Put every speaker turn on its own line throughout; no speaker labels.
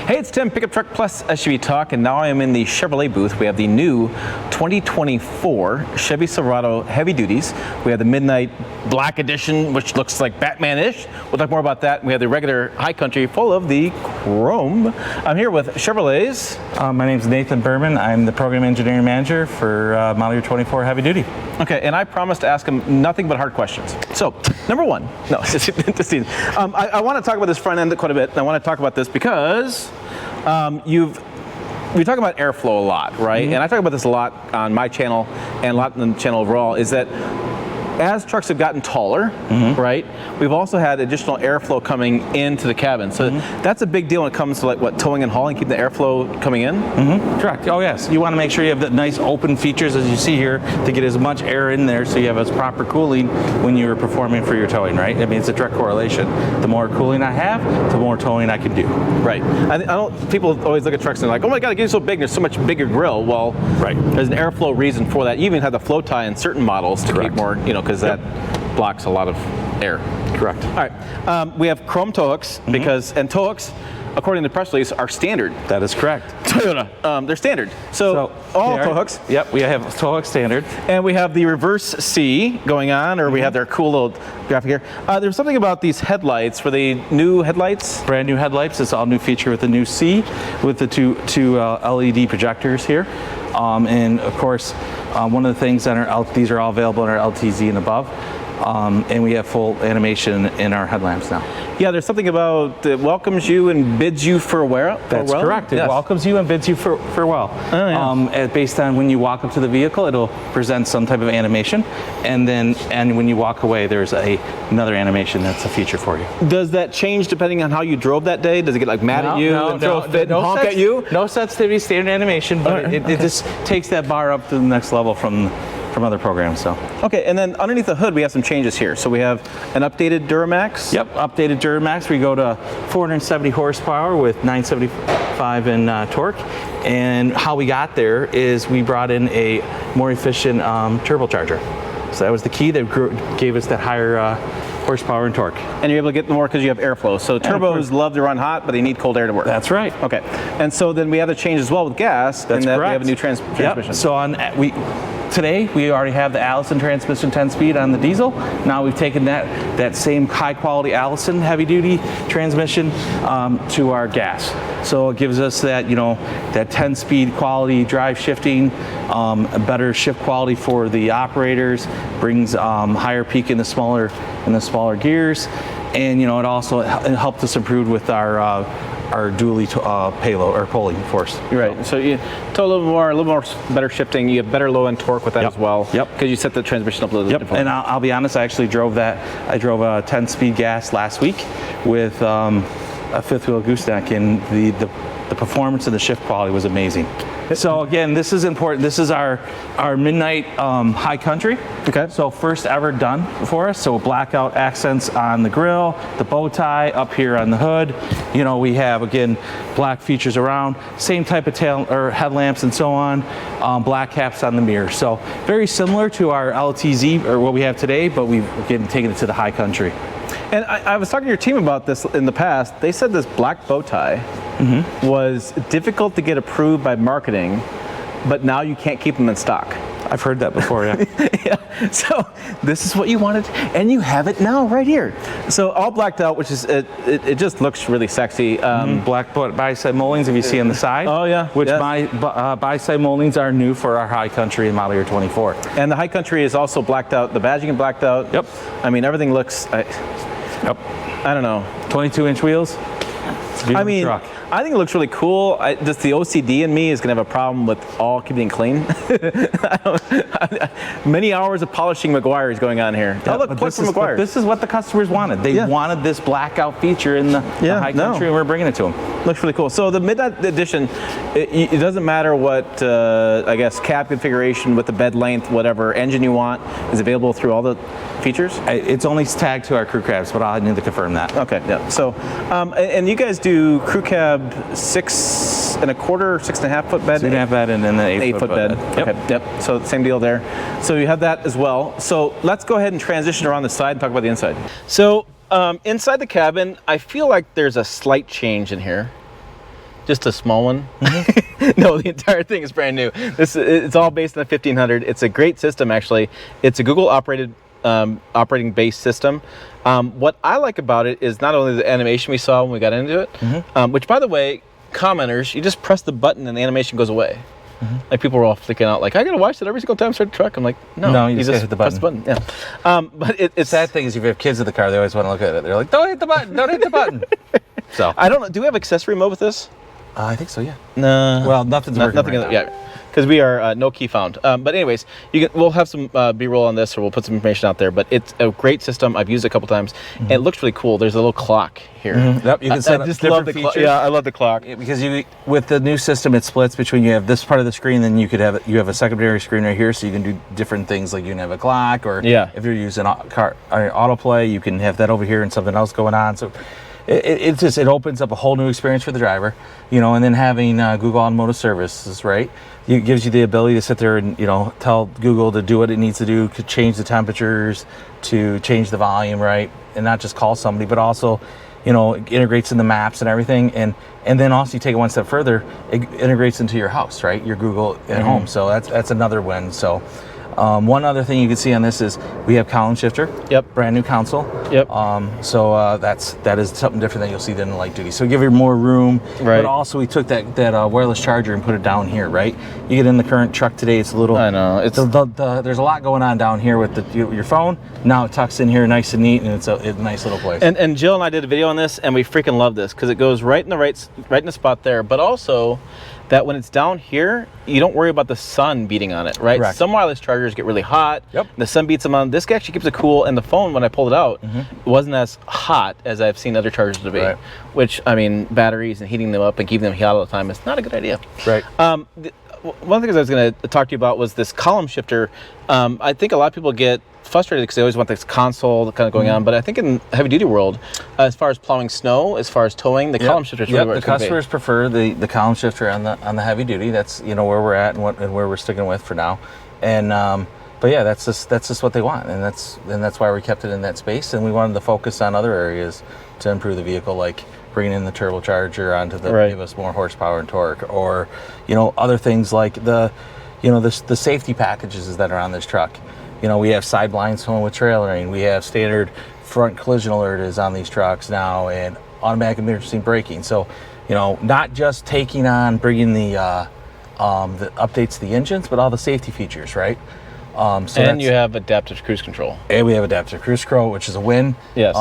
Hey, it's Tim, Pickup Truck Plus SUV Talk, and now I am in the Chevrolet booth. We have the new 2024 Chevy Silverado Heavy Duties. We have the Midnight Black Edition, which looks like Batman-ish. We'll talk more about that. We have the regular High Country full of the chrome. I'm here with Chevrolet's.
My name's Nathan Berman. I'm the Program Engineering Manager for Model Year 24 Heavy Duty.
Okay, and I promised to ask him nothing but hard questions. So, number one, no, I want to talk about this front end quite a bit, and I want to talk about this because we talk about airflow a lot, right? Mm-hmm. And I talk about this a lot on my channel and a lot on the channel overall, is that as trucks have gotten taller, mm-hmm. right, we've also had additional airflow coming into the cabin. So mm-hmm. that's a big deal when it comes to like what towing and hauling, keeping the airflow coming in.
Mm-hmm. Correct. Oh yes. You want to make sure you have the nice open features as you see here to get as much air in there so you have as proper cooling when you're performing for your towing, right? I mean, it's a direct correlation. The more cooling I have, the more towing I can do.
Right. I don't. People always look at trucks and they're like, "Oh my God, it gets so big. There's so much bigger grill." Well, right. There's an airflow reason for that. You even have the flow tie in certain models to keep more, because that blocks a lot of air.
Correct.
All right. We have chrome tow hooks and tow hooks, according to the press release, are standard.
That is correct.
Toyota, they're standard. So all tow hooks.
Yep, we have tow hook standard.
And we have the reverse C going on, or we have their cool little graphic here. There's something about these headlights. Were they new headlights?
Brand new headlights. It's all new feature with the new C, with the two LED projectors here. And of course, one of the things that these are all available in our LTZ and above. And we have full animation in our headlamps now.
Yeah, there's something about it welcomes you and bids you farewell.
That's correct. It welcomes you and bids you farewell. Oh, yeah. Based on when you walk up to the vehicle, it'll present some type of animation, and when you walk away, there's another animation that's a feature for you.
Does that change depending on how you drove that day? Does it get like mad at you and throw a fit and honk at you?
No sensitivity, standard animation, but it just takes that bar up to the next level from other programs. So
okay, and then underneath the hood we have some changes here. So we have an updated Duramax.
Yep, updated Duramax. We go to 470 horsepower with 975 in torque. And how we got there is we brought in a more efficient turbocharger. So that was the key that gave us that higher horsepower and torque.
And you're able to get more because you have airflow. So turbos love to run hot, but they need cold air to work.
That's right.
Okay, and so then we have the change as well with gas.
That's
correct.
We
have a new transmission.
Yep. So today we already have the Allison transmission 10-speed on the diesel. Now we've taken that same high-quality Allison heavy-duty transmission to our gas. So it gives us that that 10-speed quality drive shifting, a better shift quality for the operators, brings higher peak in the smaller gears, and it also helped us improve with our dually payload or pulling force.
You're right. So you tow a little more better shifting. You have better low end torque with that as well.
Yep.
Because you set the transmission up a little different.
And I'll be honest, I actually drove that. I drove a 10-speed gas last week with a fifth wheel gooseneck, and the performance and the shift quality was amazing. So again, this is important. This is our Midnight High Country.
Okay.
So first ever done for us. So blackout accents on the grille, the bow tie up here on the hood. We have again black features around, same type of tail or headlamps and so on. Black caps on the mirror. So very similar to our LTZ or what we have today, but we've again taken it to the High Country.
And I was talking to your team about this in the past. They said this black bow tie was difficult to get approved by marketing, but now you can't keep them in stock.
I've heard that before, yeah.
Yeah. So this is what you wanted, and you have it now right here. So all blacked out, which is it just looks really sexy.
Black bi-side moldings, if you see on the side.
Oh yeah.
Which bi-side moldings are new for our High Country in Model Year 24.
And the High Country is also blacked out. The badging is blacked out.
Yep.
I mean, everything looks.
Yep.
I don't know.
22-inch wheels. It's a beautiful truck.
I think it looks really cool. Just the OCD in me is going to have a problem with all keeping clean. Many hours of polishing Meguiar's going on here.
Yeah, look, this is what the customers wanted. They wanted this blackout feature in the High Country, and we're bringing it to them.
Looks really cool. So the Midnight Edition, it doesn't matter what, I guess, cab configuration with the bed length, whatever engine you want, is available through all the features?
It's only tagged to our crew cabs, but I'll need to confirm that.
Okay, yeah. So, and you guys do crew cab 6 1/4, 6.5 foot bed?
6.5 bed and then the
8 foot bed.
Yep.
Okay, yep. So same deal there. So you have that as well. So let's go ahead and transition around the side and talk about the inside. So inside the cabin, I feel like there's a slight change in here. just a small one. No, the entire thing is brand new. It's all based on the 1500. It's a great system, actually. It's a Google operated operating based system. What I like about it is not only the animation we saw when we got into it, which, by the way, commenters, you just press the button and the animation goes away. Like, people were all freaking out, like, I gotta watch that every single time I start the truck. I'm like, no,
you just hit the button.
Press the button. Yeah. But it's
Sad thing is, if you have kids in the car, they always want to look at it. They're like, don't hit the button, don't hit the button. So
I don't know. Do we have accessory mode with this?
I think so, yeah.
No.
Well, nothing's working
nothing.
right now.
Yeah, because we are no key found. But anyways, we'll have some B-roll on this, or we'll put some information out there. But it's a great system. I've used it a couple times, and it looks really cool. There's a little clock here.
Yep, you can set up different features.
Yeah, I love the clock.
Because with the new system, it splits between, you have this part of the screen, then you have a secondary screen right here, so you can do different things, like you can have a clock, or if you're using autoplay, you can have that over here and something else going on. So it opens up a whole new experience for the driver, and then having Google Automotive Services, right? It gives you the ability to sit there and, tell Google to do what it needs to do, to change the temperatures, to change the volume, right? And not just call somebody, but also, integrates in the maps and everything. And then also, you take it one step further, it integrates into your house, right? Your Google at home. So that's another win. So one other thing you can see on this is we have column shifter.
Yep.
Brand new console.
Yep.
So that is something different that you'll see than in light duty. So give you more room.
Right.
But also, we took that wireless charger and put it down here, right? You get in the current truck today, it's a little.
I know. It's
there's a lot going on down here with your phone. Now it tucks in here nice and neat, and it's a nice little place.
And Jill and I did a video on this, and we freaking love this because it goes right in the spot there. But also, that when it's down here, you don't worry about the sun beating on it, right?
Correct.
Some wireless chargers get really hot.
Yep.
The sun beats them on. This actually keeps it cool, and the phone, when I pulled it out, it wasn't as hot as I've seen other chargers to be.
Right.
Which, I mean, batteries and heating them up and keeping them hot all the time is not a good idea.
Right.
One of the things I was going to talk to you about was this column shifter. I think a lot of people get frustrated because they always want this console kind of going on, but I think in heavy duty world, as far as plowing snow, as far as towing, the column shifter is really where
the
it's going to be.
customers prefer the column shifter on the heavy duty. That's where we're at and where we're sticking with for now. And but yeah, that's just what they want, and that's why we kept it in that space. And we wanted to focus on other areas to improve the vehicle, like bringing in the turbocharger onto give us more horsepower and torque, or other things like the safety packages that are on this truck. We have side blinds coming with trailering. We have standard front collision alert is on these trucks now, and automatic emergency braking. So, not just bringing the updates to the engines, but all the safety features, right?
And you have adaptive cruise control.
And we have adaptive cruise control, which is a win.
Yes,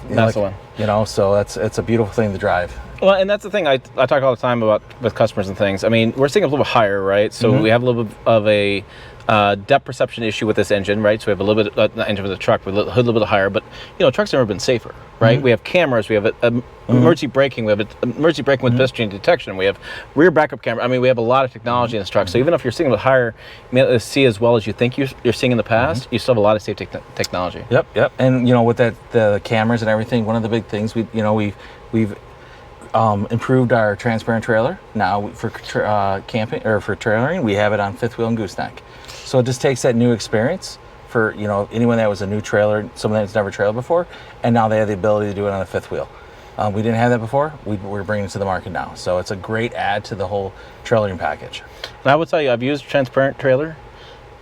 that's the one. So
it's a beautiful thing to drive.
Well, and that's the thing I talk all the time about with customers and things. I mean, we're seeing a little bit higher, right? So we have a little bit of a depth perception issue with this engine, right? So we have a little bit of the engine with the truck, with the hood a little bit higher, but trucks have never been safer, right? We have cameras, we have emergency braking, we have emergency braking with pedestrian detection, we have rear backup camera. I mean, we have a lot of technology in this truck. So even if you're seeing a little higher, you may not see as well as you think you're seeing in the past, you still have a lot of safety technology.
Yep. And with the cameras and everything, one of the big things we've improved our transparent trailer. Now for camping or for trailering, we have it on fifth wheel and gooseneck. So it just takes that new experience for anyone that was a new trailer, someone that's never trailed before, and now they have the ability to do it on a fifth wheel. We didn't have that before. We're bringing it to the market now. So it's a great add to the whole trailering package.
And I will tell you, I've used a transparent trailer,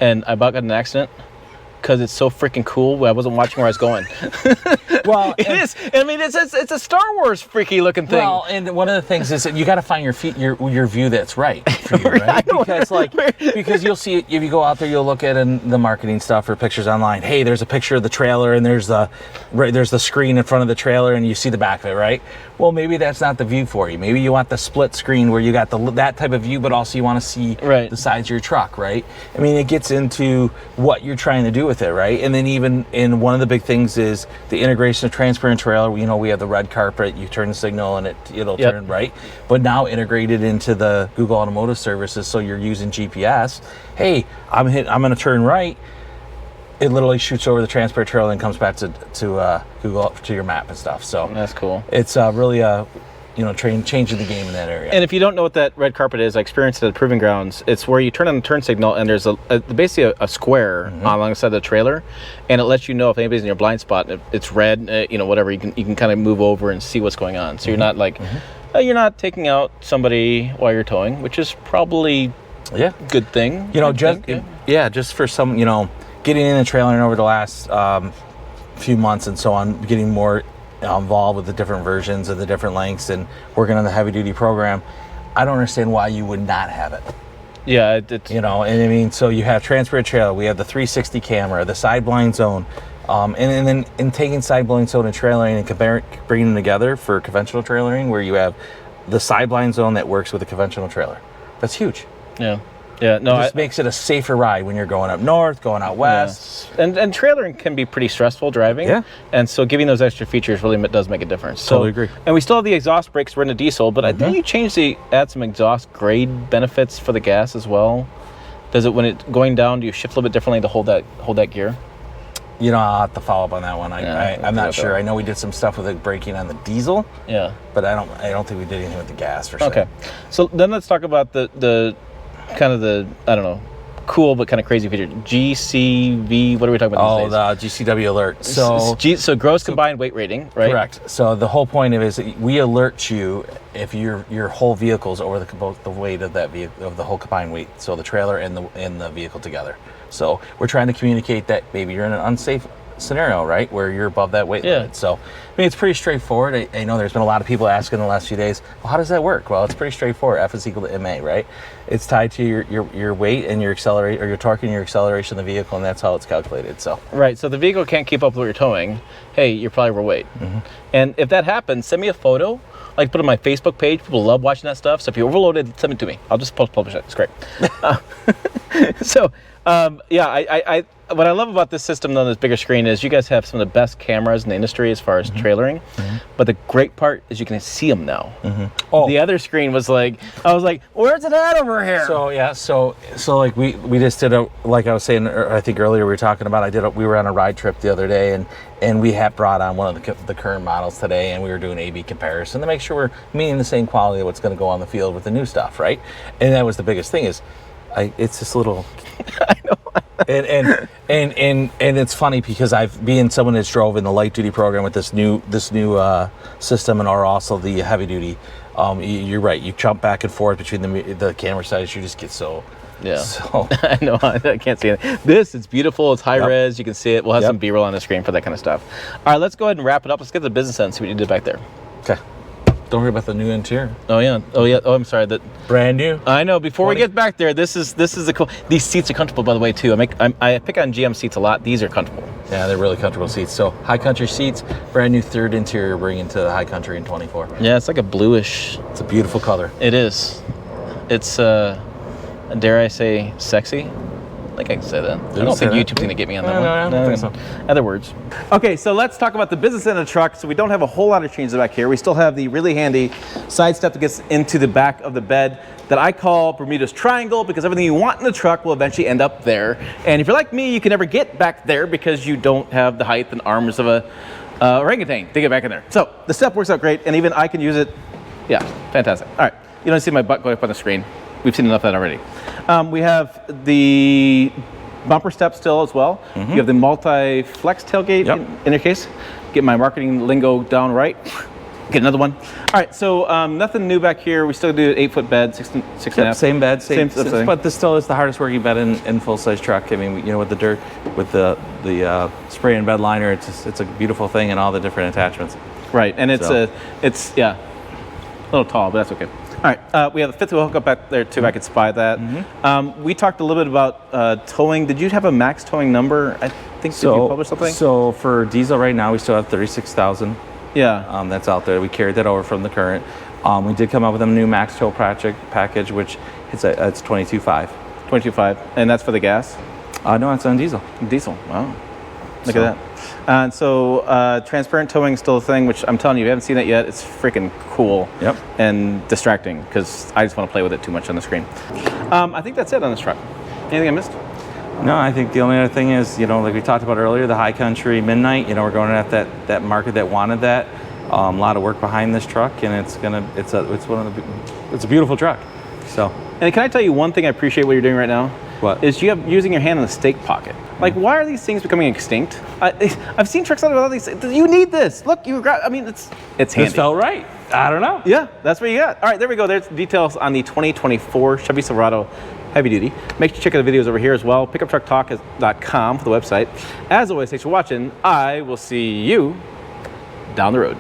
and I about got in an accident because it's so freaking cool. I wasn't watching where I was going. Well, it is. I mean, it's a Star Wars freaky looking thing.
Well, and one of the things is that you got to find your view that's right for you, right? Because you'll see if you go out there, you'll look at the marketing stuff or pictures online. Hey, there's a picture of the trailer, and there's the screen in front of the trailer, and you see the back of it, right? Well, maybe that's not the view for you. Maybe you want the split screen where you got that type of view, but also you want to see the sides of your truck, right? I mean, it gets into what you're trying to do with it, right? And then even one of the big things is the integration of transparent trailer. We have the red carpet. You turn the signal and it'll turn right. But now integrated into the Google Automotive Services, so you're using GPS. Hey, I'm going to turn right. It literally shoots over the transparent trailer and comes back to Google, to your map and stuff. So
that's cool.
It's really changing the game in that area.
And if you don't know what that red carpet is, I experienced it at Proving Grounds. It's where you turn on the turn signal, and there's basically a square alongside the trailer, and it lets you know if anybody's in your blind spot. It's red, whatever. You can kind of move over and see what's going on. So you're not like You're not taking out somebody while you're towing, which is probably
Yeah.
a good thing.
You know,
I
just
think,
just for some, getting in the trailering over the last few months and so on, getting more involved with the different versions and the different lengths and working on the heavy duty program. I don't understand why you would not have it.
Yeah, it's
And I mean, so you have transparent trailer, we have the 360 camera, the side blind zone, and then in taking side blind zone and trailering and bringing them together for conventional trailering, where you have the side blind zone that works with a conventional trailer. That's huge.
yeah. No,
It just makes it a safer ride when you're going up north, going out west.
And trailering can be pretty stressful driving.
Yeah.
And so giving those extra features really does make a difference.
Totally agree.
And we still have the exhaust brakes. We're in a diesel, but I think you add some exhaust grade benefits for the gas as well. Does it, when it's going down, do you shift a little bit differently to hold that gear?
I'll have to follow up on that one.
Yeah,
I'm not sure. I know we did some stuff with the braking on the diesel.
Yeah.
But I don't think we did anything with the gas for sure.
Okay. So then let's talk about the kind of the, I don't know, cool but kind of crazy feature. GCV, what are we talking about these days?
The Gcw Alert. So
gross combined weight rating, right?
correct. So the whole point of it is that we alert you if your whole vehicle's over the weight of that vehicle, of the whole combined weight. So the trailer and the vehicle together. So we're trying to communicate that maybe you're in an unsafe scenario, right, where you're above that weight limit. So I mean, it's pretty straightforward. I know there's been a lot of people asking in the last few days, well, how does that work? Well, it's pretty straightforward. F is equal to ma, right? It's tied to your weight and your accelerate, or your torque and your acceleration of the vehicle, and that's how it's calculated. So
right. So the vehicle can't keep up with what you're towing. Hey, you're probably overweight. And if that happens, send me a photo. I put it on my Facebook page. People love watching that stuff. So if you're overloaded, send it to me. I'll just publish it. It's great. I what I love about this system on this bigger screen is you guys have some of the best cameras in the industry as far as trailering. But the great part is you can see them now. The other screen was I was like, where's it at over here?
So like we just did like I was saying, I think earlier we were talking about, we were on a ride trip the other day and we have brought on one of the current models today, and we were doing A/B comparison to make sure we're meeting the same quality of what's going to go on the field with the new stuff, right? And that was the biggest thing is, it's this little.
I know.
and it's funny because being someone that's drove in the light duty program with this new system, and also the heavy duty. You're right. You jump back and forth between the camera sides. You just get so.
Yeah. So. I know. I can't see it. It's beautiful. It's high res. You can see it. We'll have some B-roll on the screen for that kind of stuff. All right, let's go ahead and wrap it up. Let's get to the business end and see what you did back there.
Okay. Don't worry about the new interior.
Oh yeah. Oh, I'm sorry. That
brand new.
I know. Before we get back there, this is a cool. These seats are comfortable, by the way, too. I pick on GM seats a lot. These are comfortable.
Yeah, they're really comfortable seats. So High Country seats, brand new third interior, bringing to the High Country in 24.
Yeah, it's like a bluish.
It's a beautiful color.
It is. It's dare I say, sexy. I think I can say that. I don't think YouTube's going to get me on that one.
No, I don't think so.
Other words. Okay, so let's talk about the business end of the truck. So we don't have a whole lot of changes back here. We still have the really handy side step that gets into the back of the bed that I call Bermuda's Triangle, because everything you want in the truck will eventually end up there. And if you're like me, you can never get back there because you don't have the height and arms of a orangutan to get back in there. So the step works out great, and even I can use it. Yeah, fantastic. All right, you don't see my butt going up on the screen. We've seen enough of that already. We have the bumper step still as well. You have the multi-flex tailgate in your case. Get my marketing lingo down right. Get another one. All right, so nothing new back here. We still do an 8-foot bed, six and a half.
Same bed, same but this still is the hardest working bed in full-size truck. I mean, with the dirt, with the spray and bed liner, it's a beautiful thing, and all the different attachments.
Right, and it's a little tall, but that's okay. All right, we have the fifth wheel hookup back there too. I could spy that. We talked a little bit about towing. Did you have a max towing number? I think did you publish something?
So for diesel right now, we still have 36,000.
Yeah.
That's out there. We carried that over from the current. We did come up with a new max tow package, which it's 22.5.
22.5, and that's for the gas?
No, it's on diesel.
Diesel. Wow. Look at that. And so transparent towing is still a thing, which I'm telling you, if you haven't seen it yet, it's freaking cool.
Yep.
And distracting because I just want to play with it too much on the screen. I think that's it on this truck. Anything I missed?
No, I think the only other thing is, like we talked about earlier, the High Country Midnight. We're going at that market that wanted that. A lot of work behind this truck, and it's a beautiful truck. So.
And can I tell you one thing I appreciate what you're doing right now?
What?
is you have using your hand in the stake pocket. Like, why are these things becoming extinct? I've seen trucks out of all these. You need this. Look, you got. I mean, it's handy.
This felt right. I don't know.
Yeah, that's what you got. All right, there we go. There's details on the 2024 Chevy Silverado Heavy Duty. Make sure you check out the videos over here as well. pickuptrucktalk.com for the website. As always, thanks for watching. I will see you down the road.